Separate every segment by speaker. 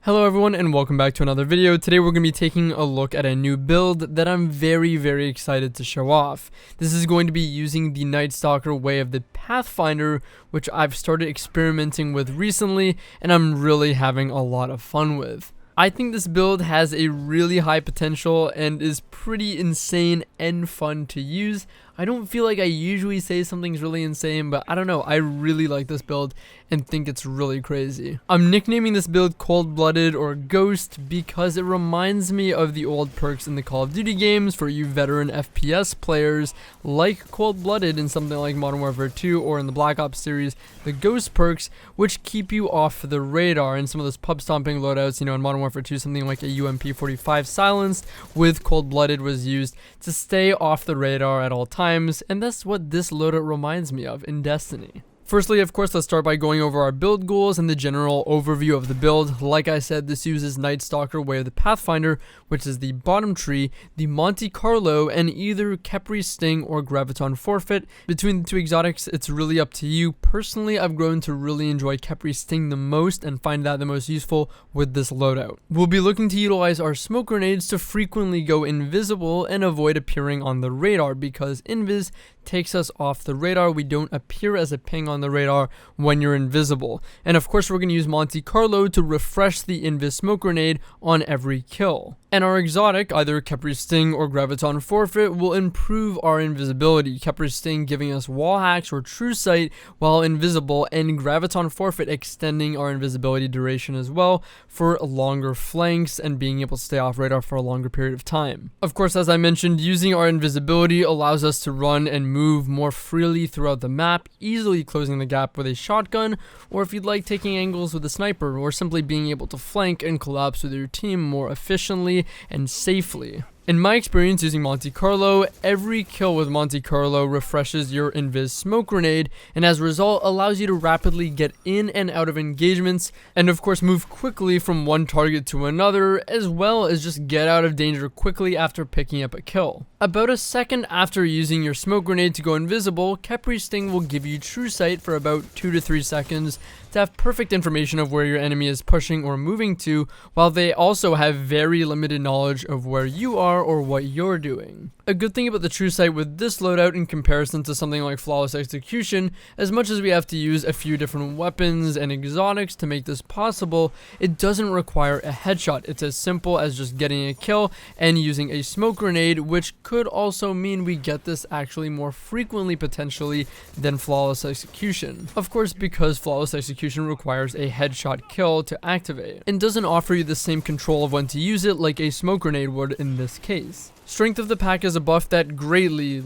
Speaker 1: Hello everyone and welcome back to another video. Today we're going to be taking a look at a new build that I'm very excited to show off. This is going to be using the Nightstalker Way of the Pathfinder, which I've started experimenting with recently and I'm really having a lot of fun with. I think this build has a really high potential and is pretty insane and fun to use. I don't feel like I usually say something's really insane, but I don't know, I really like this build and think it's really crazy. I'm nicknaming this build Cold-Blooded or Ghost because it reminds me of the old perks in the Call of Duty games for you veteran FPS players like Cold-Blooded in something like Modern Warfare 2 or in the Black Ops series, the Ghost perks, which keep you off the radar. In some of those pub stomping loadouts, you know, in Modern Warfare 2, something like a UMP-45 silenced with Cold-Blooded was used to stay off the radar at all times, and that's what this loadout reminds me of in Destiny. Firstly, of course, let's start by going over our build goals and the general overview of the build. Like I said, this uses Nightstalker Way of the Pathfinder, which is the bottom tree, the Monte Carlo, and either Khepri Sting or Graviton Forfeit. Between the two exotics, it's really up to you. Personally, I've grown to really enjoy Khepri Sting the most and find that the most useful with this loadout. We'll be looking to utilize our smoke grenades to frequently go invisible and avoid appearing on the radar because Invis takes us off the radar. We don't appear as a ping on the radar when you're invisible. And of course, we're going to use Monte Carlo to refresh the Invis smoke grenade on every kill. And our exotic, either Khepri Sting or Graviton Forfeit, will improve our invisibility. Khepri Sting giving us wall hacks or true sight while invisible, and Graviton Forfeit extending our invisibility duration as well for longer flanks and being able to stay off radar for a longer period of time. Of course, as I mentioned, using our invisibility allows us to run and move more freely throughout the map, easily closing the gap with a shotgun, or if you'd like, taking angles with a sniper, or simply being able to flank and collapse with your team more efficiently and safely. In my experience using Monte Carlo, every kill with Monte Carlo refreshes your Invis smoke grenade and as a result allows you to rapidly get in and out of engagements and of course move quickly from one target to another, as well as just get out of danger quickly after picking up a kill. About a second after using your smoke grenade to go invisible, Khepri Sting will give you true sight for about 2 to 3 seconds to have perfect information of where your enemy is pushing or moving to, while they also have very limited knowledge of where you are or what you're doing. A good thing about the true sight with this loadout in comparison to something like Flawless Execution, as much as we have to use a few different weapons and exotics to make this possible, it doesn't require a headshot. It's as simple as just getting a kill and using a smoke grenade, which could also mean we get this actually more frequently potentially than Flawless Execution. Of course, because Flawless Execution requires a headshot kill to activate and doesn't offer you the same control of when to use it like a smoke grenade would in this case. Strength of the pack is a buff that greatly,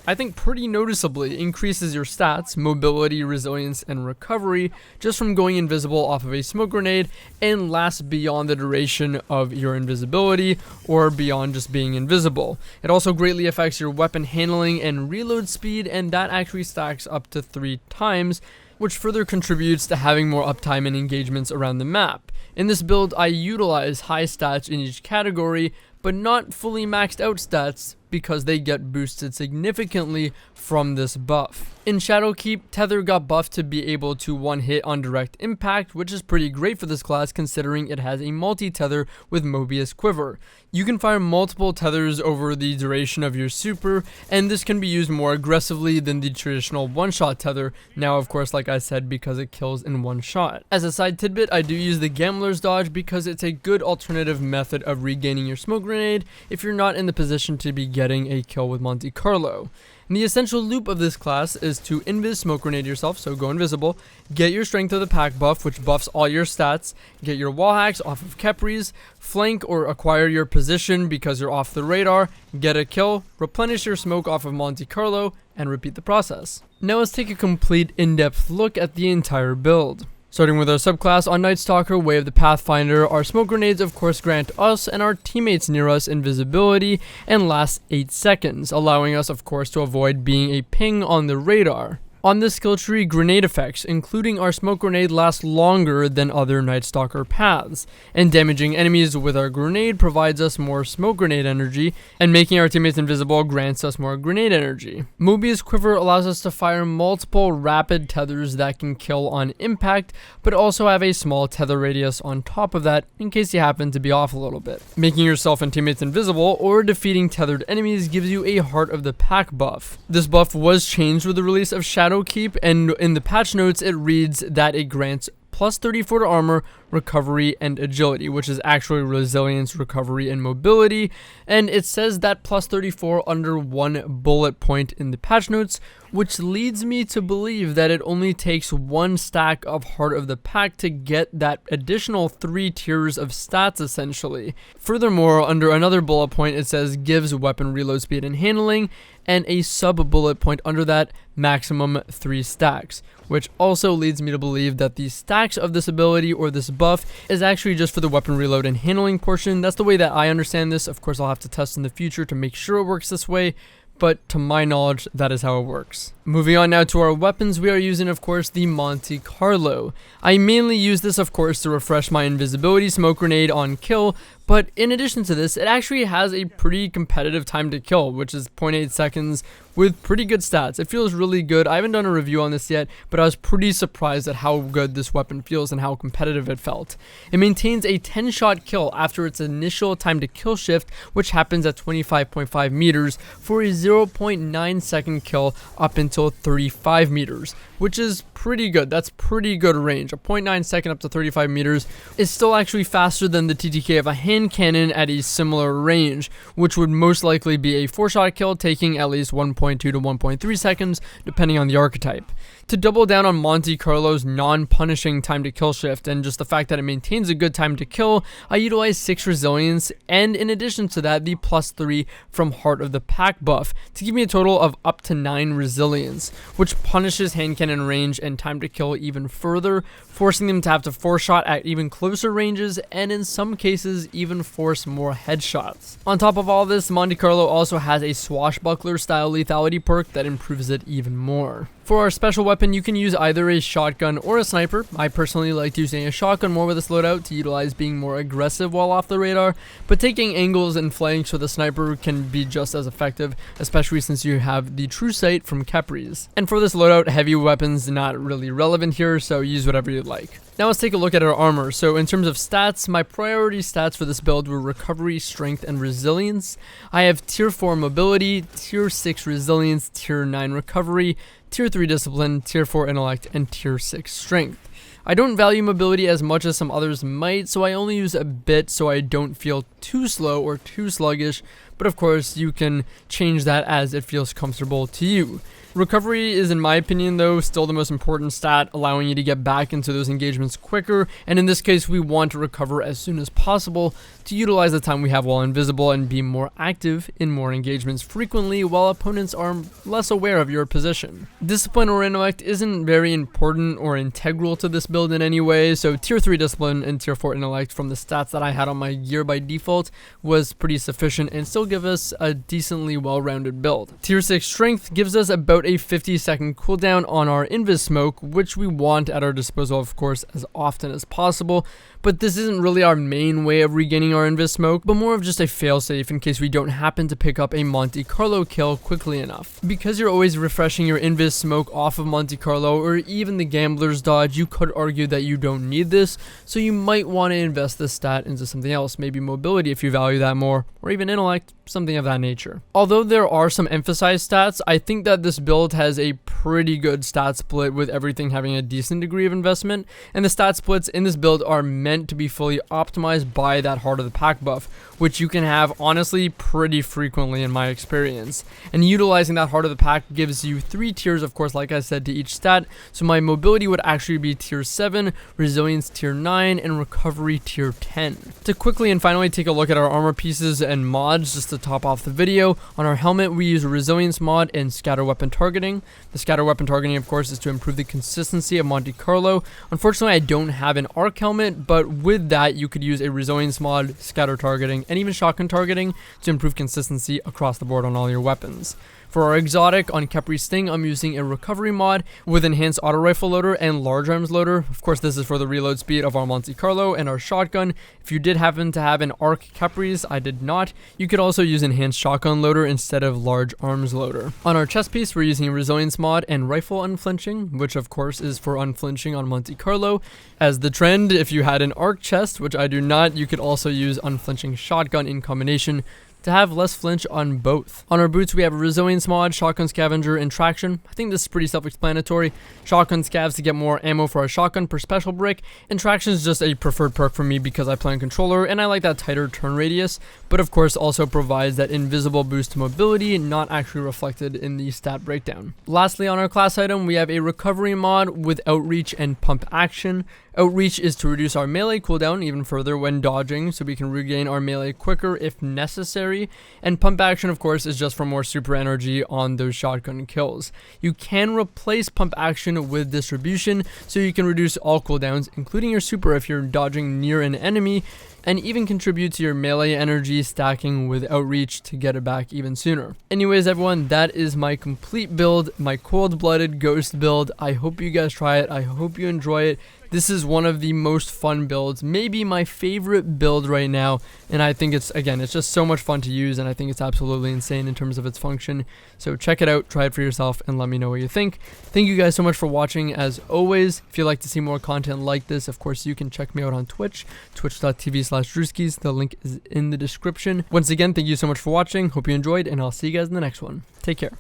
Speaker 1: I think pretty noticeably, increases your stats, mobility, resilience, and recovery just from going invisible off of a smoke grenade and lasts beyond the duration of your invisibility or beyond just being invisible. It also greatly affects your weapon handling and reload speed, and that actually stacks up to 3 times, which further contributes to having more uptime and engagements around the map. In this build, I utilize high stats in each category, but not fully maxed out stats because they get boosted significantly from this buff. In Shadowkeep, Tether got buffed to be able to one-hit on direct impact, which is pretty great for this class considering it has a multi-tether with Mobius Quiver. You can fire multiple tethers over the duration of your super, and this can be used more aggressively than the traditional one-shot tether, now of course like I said because it kills in one shot. As a side tidbit, I do use the Gambler's Dodge because it's a good alternative method of regaining your smoke grenade if you're not in the position to be getting a kill with Monte Carlo. And the essential loop of this class is to Invis smoke grenade yourself, so go invisible, get your strength of the pack buff, which buffs all your stats, get your wall hacks off of Khepri's, flank or acquire your position because you're off the radar, get a kill, replenish your smoke off of Monte Carlo, and repeat the process. Now let's take a complete in-depth look at the entire build. Starting with our subclass on Nightstalker Way of the Pathfinder, our smoke grenades of course grant us and our teammates near us invisibility and last 8 seconds, allowing us of course to avoid being a ping on the radar. On this skill tree, grenade effects, including our smoke grenade, last longer than other Nightstalker paths, and damaging enemies with our grenade provides us more smoke grenade energy, and making our teammates invisible grants us more grenade energy. Mobius Quiver allows us to fire multiple rapid tethers that can kill on impact, but also have a small tether radius on top of that in case you happen to be off a little bit. Making yourself and teammates invisible or defeating tethered enemies gives you a Heart of the Pack buff. This buff was changed with the release of Shadowkeep, and in the patch notes it reads that it grants plus 34 to armor, recovery, and agility, which is actually resilience, recovery, and mobility. And it says that plus 34 under one bullet point in the patch notes, which leads me to believe that it only takes one stack of Heart of the Pack to get that additional 3 tiers of stats essentially. Furthermore, under another bullet point it says gives weapon reload speed and handling, and a sub bullet point under that, maximum 3 stacks, which also leads me to believe that the stacks of this ability or this buff is actually just for the weapon reload and handling portion. That's the way that I understand this. Of course, I'll have to test in the future to make sure it works this way, but to my knowledge, that is how it works. Moving on now to our weapons, we are using, of course, the Monte Carlo. I mainly use this, of course, to refresh my invisibility smoke grenade on kill, but in addition to this, it actually has a pretty competitive time to kill, which is 0.8 seconds with pretty good stats. It feels really good. I haven't done a review on this yet, but I was pretty surprised at how good this weapon feels and how competitive it felt. It maintains a 10-shot kill after its initial time to kill shift, which happens at 25.5 meters for a 0.9 second kill up until 35 meters, which is pretty good. That's pretty good range. A 0.9 second up to 35 meters is still actually faster than the TTK of a hand cannon at a similar range, which would most likely be a 4-shot kill taking at least 1.2 to 1.3 seconds depending on the archetype. To double down on Monte Carlo's non-punishing time to kill shift and just the fact that it maintains a good time to kill, I utilize 6 resilience, and in addition to that the plus 3 from Heart of the Pack buff to give me a total of up to 9 resilience, which punishes hand cannon range and time to kill even further, forcing them to have to 4-shot at even closer ranges, and in some cases even force more headshots. On top of all this, Monte Carlo also has a swashbuckler style lethality perk that improves it even more. For our special weapon, you can use either a shotgun or a sniper. I personally liked using a shotgun more with this loadout to utilize being more aggressive while off the radar, but taking angles and flanks with a sniper can be just as effective, especially since you have the true sight from Khepri's. And for this loadout, heavy weapons not really relevant here, so use whatever you'd like. Now let's take a look at our armor. So in terms of stats, my priority stats for this build were recovery, strength, and resilience. I have tier 4 mobility, tier 6 resilience, tier 9 recovery, tier 3 discipline, tier 4 intellect, and tier 6 strength. I don't value mobility as much as some others might, so I only use a bit so I don't feel too slow or too sluggish, but of course you can change that as it feels comfortable to you. Recovery is, in my opinion though, still the most important stat, allowing you to get back into those engagements quicker, and in this case we want to recover as soon as possible to utilize the time we have while invisible and be more active in more engagements frequently while opponents are less aware of your position. Discipline or intellect isn't very important or integral to this build in any way, so tier 3 discipline and tier 4 intellect from the stats that I had on my gear by default was pretty sufficient and still give us a decently well-rounded build. Tier 6 strength gives us about a 50-second cooldown on our Invis smoke, which we want at our disposal, of course, as often as possible, but this isn't really our main way of regaining our Invis smoke, but more of just a failsafe in case we don't happen to pick up a Monte Carlo kill quickly enough. Because you're always refreshing your Invis smoke off of Monte Carlo or even the Gambler's Dodge, you could argue that you don't need this, so you might want to invest this stat into something else, maybe mobility if you value that more, or even intellect, something of that nature. Although there are some emphasized stats, I think that this build has a pretty good stat split with everything having a decent degree of investment, and the stat splits in this build are meant to be fully optimized by that Heart of the Pack buff, which you can have honestly pretty frequently in my experience. And utilizing that Heart of the Pack gives you 3 tiers, of course, like I said, to each stat, so my mobility would actually be tier 7, resilience tier 9, and recovery tier 10. To quickly and finally take a look at our armor pieces and mods just to top off the video, on our helmet we use a resilience mod and scatter weapon targeting. The scatter weapon targeting, of course, is to improve the consistency of Monte Carlo. Unfortunately, I don't have an arc helmet, but with that you could use a resilience mod, scatter targeting, and even shotgun targeting to improve consistency across the board on all your weapons. For our exotic, on Khepri Sting, I'm using a recovery mod with enhanced auto rifle loader and large arms loader. Of course, this is for the reload speed of our Monte Carlo and our shotgun. If you did happen to have an ARC Khepris, I did not, you could also use enhanced shotgun loader instead of large arms loader. On our chest piece, we're using resilience mod and rifle unflinching, which of course is for unflinching on Monte Carlo. As the trend, if you had an ARC chest, which I do not, you could also use unflinching shotgun in combination to have less flinch on both. On our boots, we have a resilience mod, shotgun scavenger, and traction. I think this is pretty self-explanatory. Shotgun scavs to get more ammo for our shotgun per special brick, and traction is just a preferred perk for me because I play on controller and I like that tighter turn radius, but of course also provides that invisible boost to mobility, not actually reflected in the stat breakdown. Lastly, on our class item, we have a recovery mod with outreach and pump action. Outreach is to reduce our melee cooldown even further when dodging, so we can regain our melee quicker if necessary, and pump action of course is just for more super energy on those shotgun kills. You can replace pump action with distribution, so you can reduce all cooldowns, including your super if you're dodging near an enemy, and even contribute to your melee energy stacking with outreach to get it back even sooner. Anyways everyone, that is my complete build, my cold-blooded ghost build. I hope you guys try it, I hope you enjoy it. This is one of the most fun builds, maybe my favorite build right now, and I think it's just so much fun to use, and I think it's absolutely insane in terms of its function. So check it out, try it for yourself, and let me know what you think. Thank you guys so much for watching. As always, if you'd like to see more content like this, of course you can check me out on Twitch, twitch.tv/Drewskys. The link is in the description. Once again, thank you so much for watching, hope you enjoyed, and I'll see you guys in the next one. Take care.